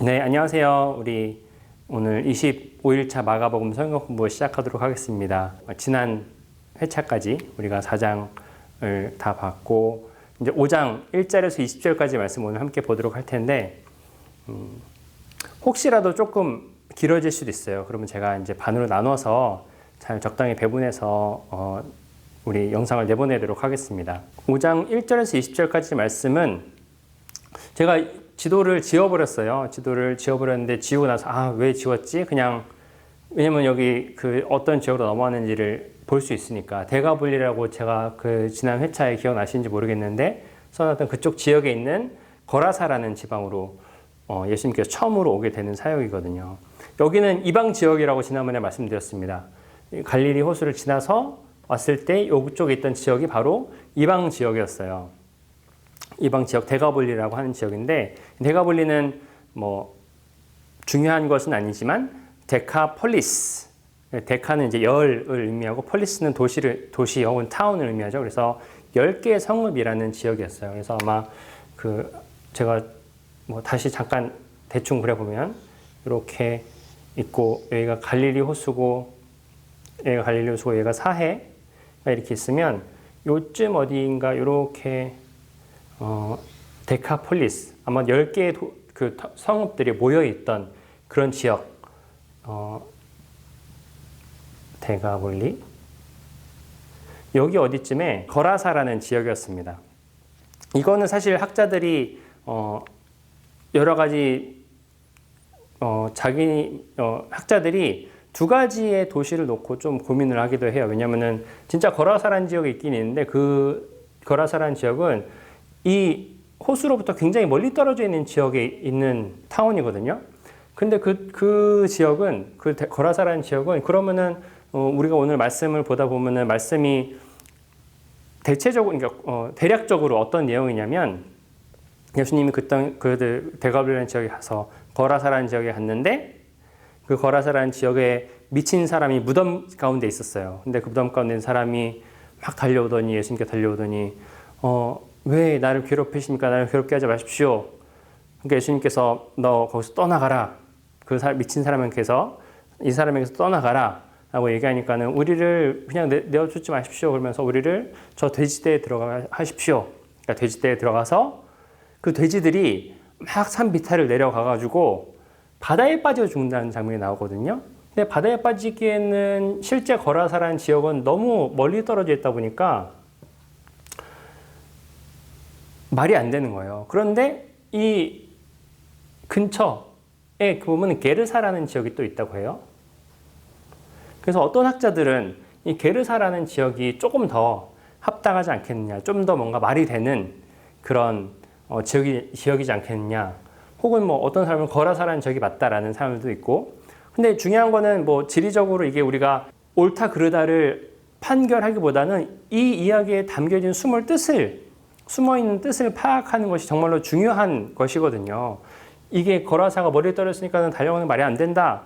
네, 안녕하세요. 우리 오늘 25일차 마가복음 성경 공부 시작하도록 하겠습니다. 지난 회차까지 우리가 4장을 다 봤고 이제 5장 1절에서 20절까지 말씀 오늘 함께 보도록 할 텐데 혹시라도 조금 길어질 수도 있어요. 그러면 제가 이제 반으로 나눠서 잘 적당히 배분해서 우리 영상을 내보내도록 하겠습니다. 5장 1절에서 20절까지 말씀은 제가 지도를 지워버렸어요. 지도를 지워버렸는데 지우고 나서 왜 지웠지? 그냥 왜냐면 여기 그 어떤 지역으로 넘어왔는지를 볼 수 있으니까 대가볼리라고 제가 그 지난 회차에 기억나시는지 모르겠는데 써놨던 그쪽 지역에 있는 거라사라는 지방으로 예수님께서 처음으로 오게 되는 사역이거든요. 여기는 이방 지역이라고 지난번에 말씀드렸습니다. 갈릴리 호수를 지나서 왔을 때 이쪽에 있던 지역이 바로 이방 지역이었어요. 이방 지역 데가볼리라고 하는 지역인데 데가볼리는 뭐 중요한 것은 아니지만 데카폴리스, 데카는 이제 열을 의미하고 폴리스는 도시 혹은 타운을 의미하죠. 그래서 10개의 성읍이라는 지역이었어요. 그래서 아마 제가 뭐 다시 잠깐 대충 그려보면 이렇게 있고 여기가 갈릴리 호수고 여기가 갈릴리 호수고 여기가 사해가 이렇게 있으면 요쯤 어디인가 이렇게 데카폴리스, 아마 10개의 그 성읍들이 모여있던 그런 지역, 데가볼리? 여기 어디쯤에 거라사라는 지역이었습니다. 이거는 사실 학자들이, 여러 가지, 학자들이 두 가지의 도시를 놓고 좀 고민을 하기도 해요. 왜냐면은 진짜 거라사라는 지역이 있긴 있는데 그 거라사라는 지역은 이 호수로부터 굉장히 멀리 떨어져 있는 지역에 있는 타운이거든요. 근데 그 지역은, 거라사라는 지역은, 그러면은, 우리가 오늘 말씀을 보다 보면은 말씀이 대체적으로, 그러니까, 대략적으로 어떤 내용이냐면, 예수님이 그 데가볼리라는 지역에 가서 거라사라는 지역에 갔는데, 그 거라사라는 지역에 미친 사람이 무덤 가운데 있었어요. 근데 그 무덤 가운데 있는 사람이 막 달려오더니, 예수님께 달려오더니, 왜 나를 괴롭히십니까? 나를 괴롭게 하지 마십시오. 그러니까 예수님께서 너 거기서 떠나가라. 미친 사람에게서 이 사람에게서 떠나가라. 라고 얘기하니까는 우리를 그냥 내어주지 마십시오. 그러면서 우리를 저 돼지대에 들어가 하십시오. 그러니까 돼지대에 들어가서 그 돼지들이 막 산 비탈을 내려가가지고 바다에 빠져 죽는다는 장면이 나오거든요. 근데 바다에 빠지기에는 실제 거라사라는 지역은 너무 멀리 떨어져 있다 보니까 말이 안 되는 거예요. 그런데 이 근처에 보면 게르사라는 지역이 또 있다고 해요. 그래서 어떤 학자들은 이 게르사라는 지역이 조금 더 합당하지 않겠느냐, 좀 더 뭔가 말이 되는 그런 지역이지 않겠느냐, 혹은 뭐 어떤 사람은 거라사라는 지역이 맞다라는 사람들도 있고. 근데 중요한 거는 뭐 지리적으로 이게 우리가 옳다 그르다를 판결하기보다는 이 이야기에 담겨진 숨어있는 뜻을 파악하는 것이 정말로 중요한 것이거든요. 이게 거라사가 머리에 떨어졌으니까 달려가는 말이 안 된다.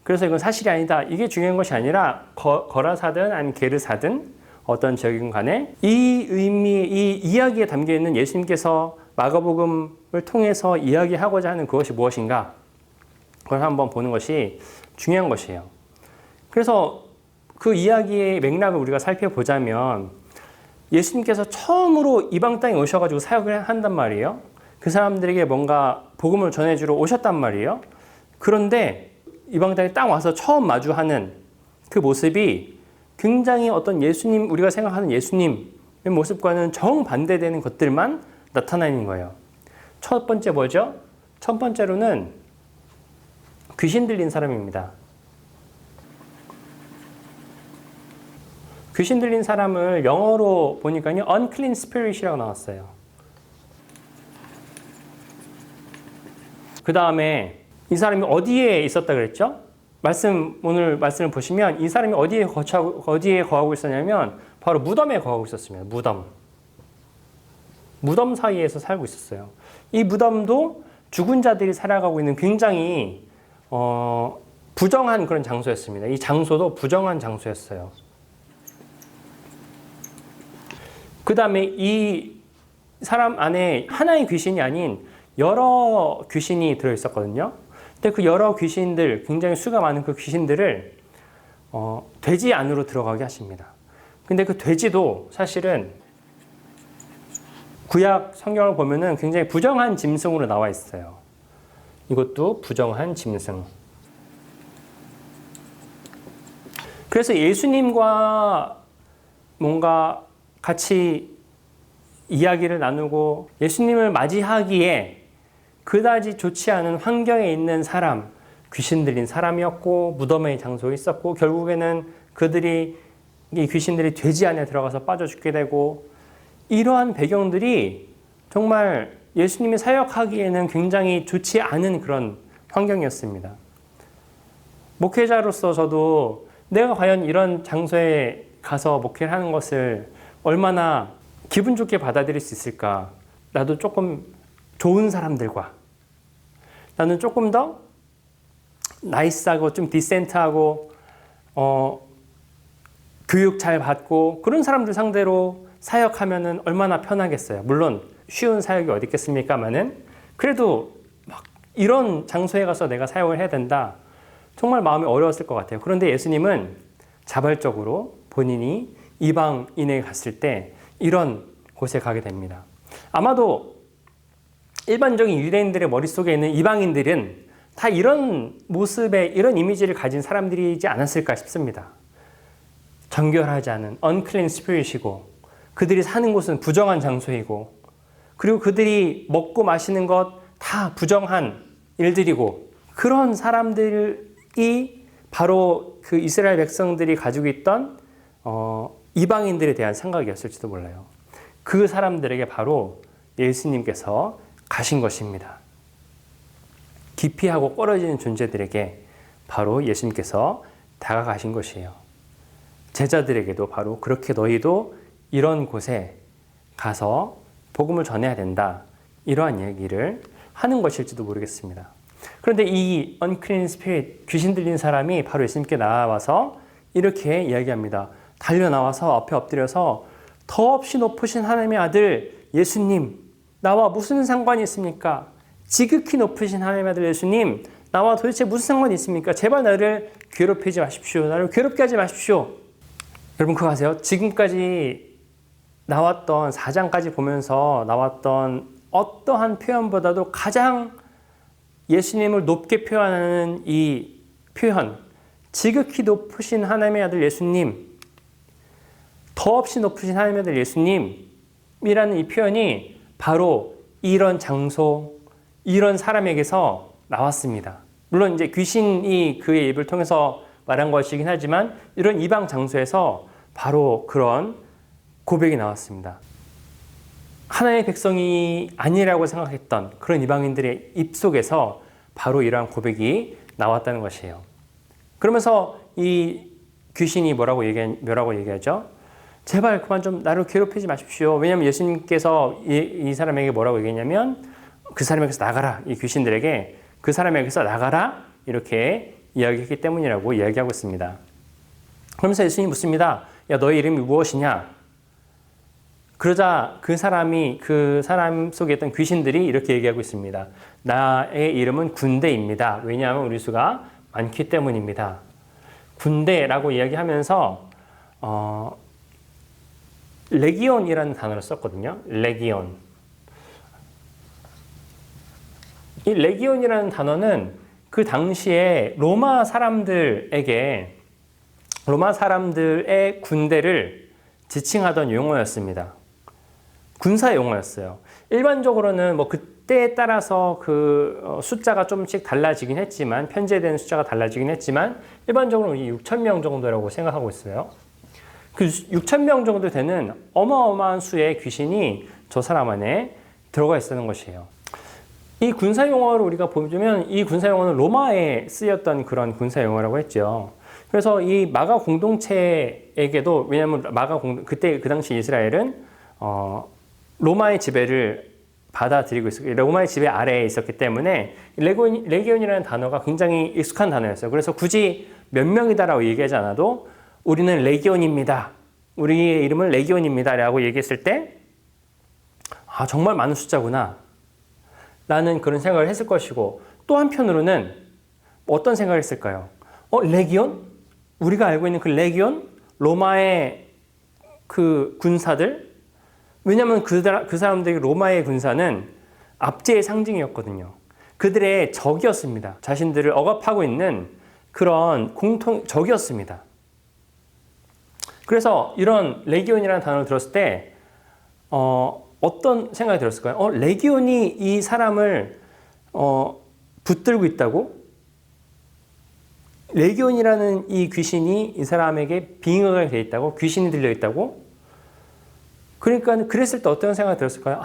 그래서 이건 사실이 아니다. 이게 중요한 것이 아니라 거라사든 아니면 게르사든 어떤 지역이든 간에 이 이야기에 담겨있는 예수님께서 마가복음을 통해서 이야기하고자 하는 그것이 무엇인가, 그걸 한번 보는 것이 중요한 것이에요. 그래서 그 이야기의 맥락을 우리가 살펴보자면 예수님께서 처음으로 이방 땅에 오셔가지고 사역을 한단 말이에요. 그 사람들에게 뭔가 복음을 전해주러 오셨단 말이에요. 그런데 이방 땅에 딱 와서 처음 마주하는 그 모습이 굉장히 어떤 예수님, 우리가 생각하는 예수님의 모습과는 정반대되는 것들만 나타나는 거예요. 첫 번째 뭐죠? 첫 번째로는 귀신 들린 사람입니다. 귀신 들린 사람을 영어로 보니까요, unclean spirit이라고 나왔어요. 그 다음에 이 사람이 어디에 있었다 그랬죠? 오늘 말씀을 보시면 이 사람이 어디에 거하고 있었냐면 바로 무덤에 거하고 있었습니다. 무덤 사이에서 살고 있었어요. 이 무덤도 죽은 자들이 살아가고 있는 굉장히 부정한 그런 장소였습니다. 이 장소도 부정한 장소였어요. 그 다음에 이 사람 안에 하나의 귀신이 아닌 여러 귀신이 들어있었거든요. 근데 그 여러 귀신들, 굉장히 수가 많은 그 귀신들을 돼지 안으로 들어가게 하십니다. 근데 그 돼지도 사실은 구약 성경을 보면은 굉장히 부정한 짐승으로 나와 있어요. 이것도 부정한 짐승. 그래서 예수님과 뭔가 같이 이야기를 나누고 예수님을 맞이하기에 그다지 좋지 않은 환경에 있는 사람, 귀신 들린 사람이었고 무덤의 장소에 있었고 결국에는 이 귀신들이 돼지 안에 들어가서 빠져 죽게 되고 이러한 배경들이 정말 예수님이 사역하기에는 굉장히 좋지 않은 그런 환경이었습니다. 목회자로서 저도 내가 과연 이런 장소에 가서 목회를 하는 것을 얼마나 기분 좋게 받아들일 수 있을까? 나도 조금 좋은 사람들과 나는 조금 더 나이스하고 좀 디센트하고 교육 잘 받고 그런 사람들 상대로 사역하면은 얼마나 편하겠어요. 물론 쉬운 사역이 어디 있겠습니까마는 그래도 막 이런 장소에 가서 내가 사역을 해야 된다. 정말 마음이 어려웠을 것 같아요. 그런데 예수님은 자발적으로 본인이 이방인에 갔을 때 이런 곳에 가게 됩니다. 아마도 일반적인 유대인들의 머릿속에 있는 이방인들은 다 이런 모습의 이런 이미지를 가진 사람들이지 않았을까 싶습니다. 정결하지 않은 unclean spirit이고 그들이 사는 곳은 부정한 장소이고 그리고 그들이 먹고 마시는 것 다 부정한 일들이고 그런 사람들이 바로 그 이스라엘 백성들이 가지고 있던 이방인들에 대한 생각이었을지도 몰라요. 그 사람들에게 바로 예수님께서 가신 것입니다. 기피하고 꺼려지는 존재들에게 바로 예수님께서 다가가신 것이에요. 제자들에게도 바로 그렇게 너희도 이런 곳에 가서 복음을 전해야 된다. 이러한 얘기를 하는 것일지도 모르겠습니다. 그런데 이 unclean spirit, 귀신 들린 사람이 바로 예수님께 나와서 이렇게 이야기합니다. 달려나와서 앞에 엎드려서 더없이 높으신 하나님의 아들 예수님, 나와 무슨 상관이 있습니까? 지극히 높으신 하나님의 아들 예수님, 나와 도대체 무슨 상관이 있습니까? 제발 나를 괴롭히지 마십시오. 나를 괴롭게 하지 마십시오. 여러분 그거 아세요? 지금까지 나왔던 4장까지 보면서 나왔던 어떠한 표현보다도 가장 예수님을 높게 표현하는 이 표현, 지극히 높으신 하나님의 아들 예수님, 더없이 높으신 하나님의 아들 예수님이라는 이 표현이 바로 이런 장소, 이런 사람에게서 나왔습니다. 물론 이제 귀신이 그의 입을 통해서 말한 것이긴 하지만 이런 이방 장소에서 바로 그런 고백이 나왔습니다. 하나님의 백성이 아니라고 생각했던 그런 이방인들의 입속에서 바로 이러한 고백이 나왔다는 것이에요. 그러면서 이 귀신이 뭐라고 얘기하죠? 제발 그만 좀 나를 괴롭히지 마십시오. 왜냐하면 예수님께서 이 사람에게 뭐라고 얘기했냐면 그 사람에게서 나가라. 이 귀신들에게 그 사람에게서 나가라. 이렇게 이야기했기 때문이라고 이야기하고 있습니다. 그러면서 예수님이 묻습니다. 야, 너의 이름이 무엇이냐? 그러자 그 사람 속에 있던 귀신들이 이렇게 얘기하고 있습니다. 나의 이름은 군대입니다. 왜냐하면 우리 수가 많기 때문입니다. 군대라고 이야기하면서 레기온이라는 단어를 썼거든요. 레기온. 이 레기온이라는 단어는 그 당시에 로마 사람들의 군대를 지칭하던 용어였습니다. 군사 용어였어요. 일반적으로는 뭐 그때에 따라서 그 숫자가 조금씩 달라지긴 했지만 편제되는 숫자가 달라지긴 했지만 일반적으로 6,000명 정도라고 생각하고 있어요. 그 6,000명 정도 되는 어마어마한 수의 귀신이 저 사람 안에 들어가 있었던 것이에요. 이 군사 용어를 우리가 보면 이 군사 용어는 로마에 쓰였던 그런 군사 용어라고 했죠. 그래서 이 마가 공동체에게도 왜냐하면 그때 그 당시 이스라엘은 로마의 지배를 받아들이고 있었고 로마의 지배 아래에 있었기 때문에 레기온이라는 단어가 굉장히 익숙한 단어였어요. 그래서 굳이 몇 명이다라고 얘기하지 않아도 우리는 레기온입니다. 우리의 이름은 레기온입니다. 라고 얘기했을 때 정말 많은 숫자구나. 라는 그런 생각을 했을 것이고, 또 한편으로는 어떤 생각을 했을까요? 레기온? 우리가 알고 있는 그 레기온? 로마의 그 군사들? 왜냐하면 그 사람들이 로마의 군사는 압제의 상징이었거든요. 그들의 적이었습니다. 자신들을 억압하고 있는 그런 적이었습니다. 그래서 이런 레기온이라는 단어를 들었을 때 어떤 생각이 들었을까요? 레기온이 이 사람을 붙들고 있다고? 레기온이라는 이 귀신이 이 사람에게 빙의가 되어 있다고? 귀신이 들려 있다고? 그러니까 그랬을 때 어떤 생각이 들었을까요?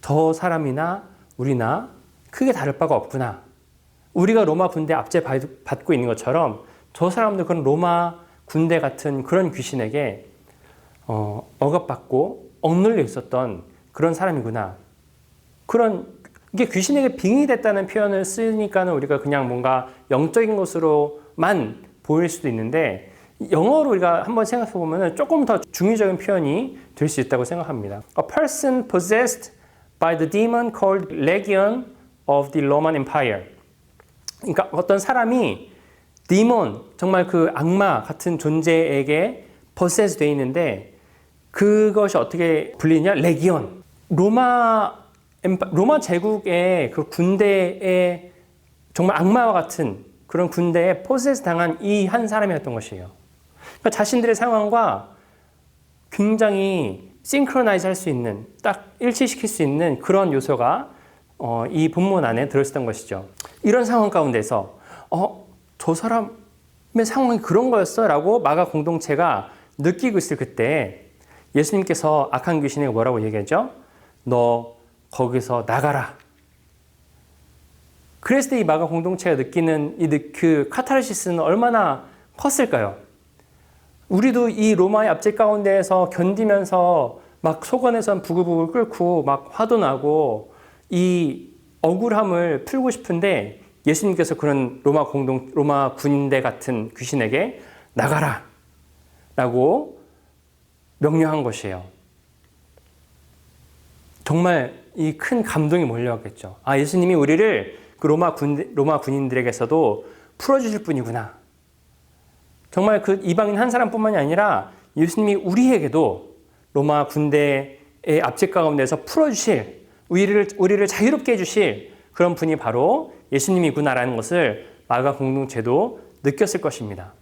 저 사람이나 우리나 크게 다를 바가 없구나. 우리가 로마 군대 압제받고 있는 것처럼 저 사람도 그런 로마 군대 같은 그런 귀신에게 억압받고 억눌려 있었던 그런 사람이구나. 이게 귀신에게 빙의됐다는 표현을 쓰니까는 우리가 그냥 뭔가 영적인 것으로만 보일 수도 있는데, 영어로 우리가 한번 생각해 보면 조금 더 중의적인 표현이 될 수 있다고 생각합니다. A person possessed by the demon called Legion of the Roman Empire. 그러니까 어떤 사람이 디몬, 정말 그 악마 같은 존재에게 possess 되어 있는데, 그것이 어떻게 불리냐? 레기온. 로마 제국의 그 군대에 정말 악마와 같은 그런 군대에 possess 당한 이 한 사람이었던 것이에요. 그러니까 자신들의 상황과 굉장히 싱크로나이즈 할 수 있는, 딱 일치시킬 수 있는 그런 요소가 이 본문 안에 들어있었던 것이죠. 이런 상황 가운데서 저 사람의 상황이 그런 거였어? 라고 마가 공동체가 느끼고 있을 그때 예수님께서 악한 귀신에게 뭐라고 얘기하죠? 너 거기서 나가라. 그랬을 때 이 마가 공동체가 느끼는 그 카타르시스는 얼마나 컸을까요? 우리도 이 로마의 압제 가운데에서 견디면서 막 속 안에선 부글부글 끓고 막 화도 나고 이 억울함을 풀고 싶은데, 예수님께서 그런 로마 군대 같은 귀신에게 나가라 라고 명령한 것이에요. 정말 이 큰 감동이 몰려왔겠죠. 예수님이 우리를 그 로마 군인들에게서도 풀어주실 분이구나. 정말 그 이방인 한 사람뿐만이 아니라 예수님이 우리에게도 로마 군대의 압제 가운데서 풀어주실, 우리를 자유롭게 해주실 그런 분이 바로 예수님이구나라는 것을 마가 공동체도 느꼈을 것입니다.